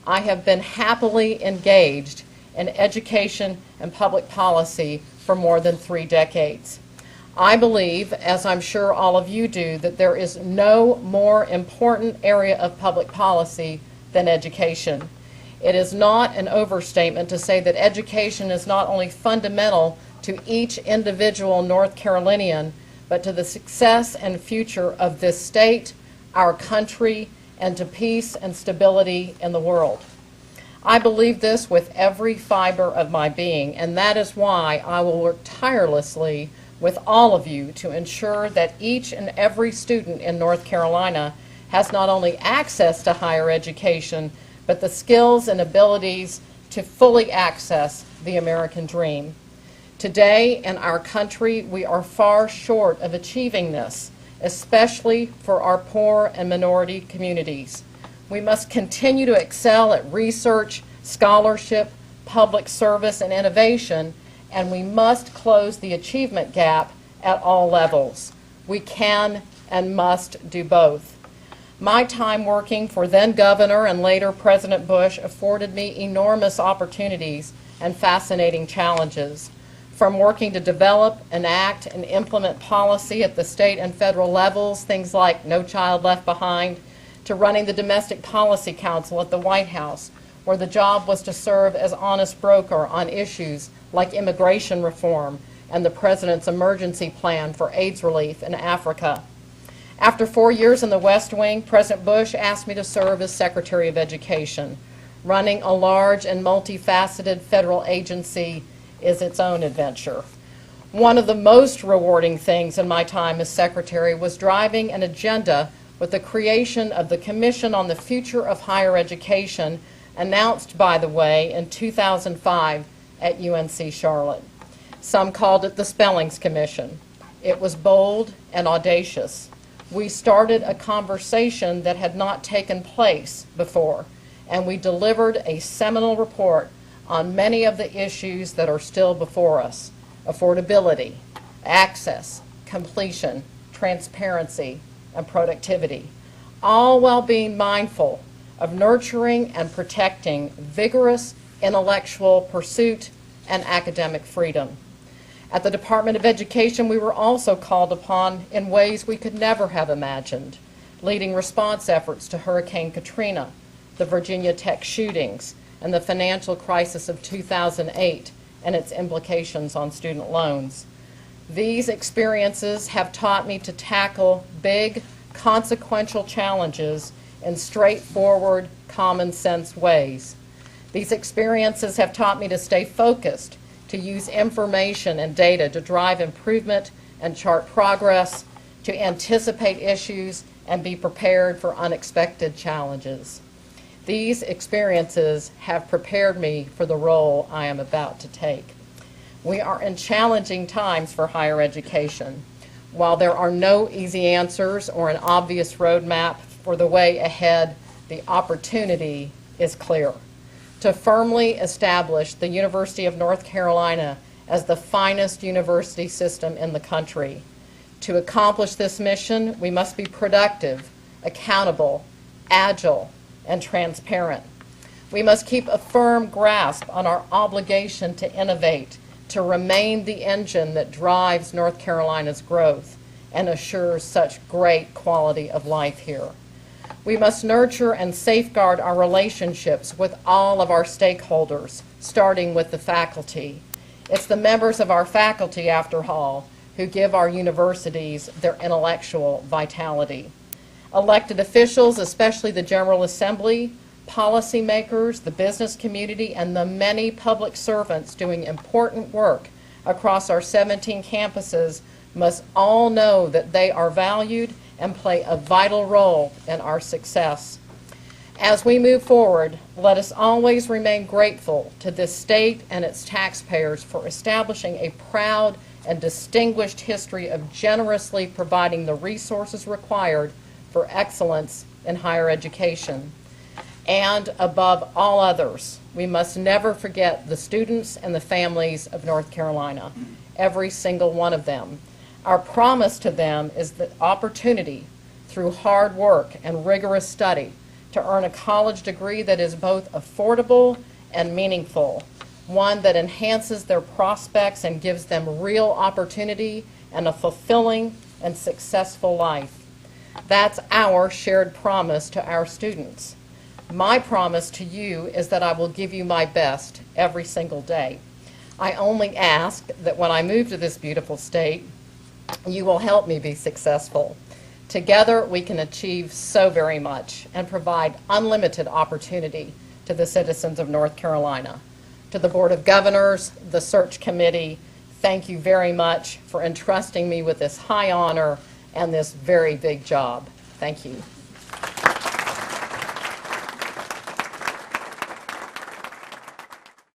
I have been happily engaged in education and public policy for more than 3 decades. I believe, as I'm sure all of you do, that there is no more important area of public policy than education. It is not an overstatement to say that education is not only fundamental to each individual North Carolinian, but to the success and future of this state, our country, and to peace and stability in the world. I believe this with every fiber of my being, and that is why I will work tirelessly with all of you to ensure that each and every student in North Carolina has not only access to higher education, but the skills and abilities to fully access the American dream. Today in our country, we are far short of achieving this, especially for our poor and minority communities. We must continue to excel at research, scholarship, public service, and innovation, and we must close the achievement gap at all levels. We can and must do both. My time working for then Governor and later President Bush afforded me enormous opportunities and fascinating challenges. From working to develop, enact, and implement policy at the state and federal levels, things like No Child Left Behind, to running the Domestic Policy Council at the White House, where the job was to serve as honest broker on issues like immigration reform and the President's emergency plan for AIDS relief in Africa. After 4 years in the West Wing, President Bush asked me to serve as Secretary of Education. Running a large and multifaceted federal agency is its own adventure. One of the most rewarding things in my time as Secretary was driving an agenda with the creation of the Commission on the Future of Higher Education, announced, by the way, in 2005 at UNC Charlotte. Some called it the Spellings Commission. It was bold and audacious. We started a conversation that had not taken place before, and we delivered a seminal report on many of the issues that are still before us: affordability, access, completion, transparency, and productivity, all while being mindful of nurturing and protecting vigorous intellectual pursuit and academic freedom. At the Department of Education, we were also called upon in ways we could never have imagined, leading response efforts to Hurricane Katrina, the Virginia Tech shootings, and the financial crisis of 2008 and its implications on student loans. These experiences have taught me to tackle big, consequential challenges in straightforward, common sense ways. These experiences have taught me to stay focused, to use information and data to drive improvement and chart progress, to anticipate issues and be prepared for unexpected challenges. These experiences have prepared me for the role I am about to take. We are in challenging times for higher education. While there are no easy answers or an obvious roadmap for the way ahead, the opportunity is clear to firmly establish the University of North Carolina as the finest university system in the country. To accomplish this mission, we must be productive, accountable, agile, and transparent. We must keep a firm grasp on our obligation to innovate, to remain the engine that drives North Carolina's growth and assures such great quality of life here. We must nurture and safeguard our relationships with all of our stakeholders, starting with the faculty. It's the members of our faculty, after all, who give our universities their intellectual vitality. Elected officials, especially the General Assembly, policymakers, the business community, and the many public servants doing important work across our 17 campuses must all know that they are valued and play a vital role in our success. As we move forward, let us always remain grateful to this state and its taxpayers for establishing a proud and distinguished history of generously providing the resources required for excellence in higher education. And above all others, we must never forget the students and the families of North Carolina, every single one of them. Our promise to them is the opportunity through hard work and rigorous study to earn a college degree that is both affordable and meaningful, one that enhances their prospects and gives them real opportunity and a fulfilling and successful life. That's our shared promise to our students. My promise to you is that I will give you my best every single day. I only ask that when I move to this beautiful state, you will help me be successful. Together, we can achieve so very much and provide unlimited opportunity to the citizens of North Carolina. To the Board of Governors, the search committee, thank you very much for entrusting me with this high honor and this very big job. Thank you.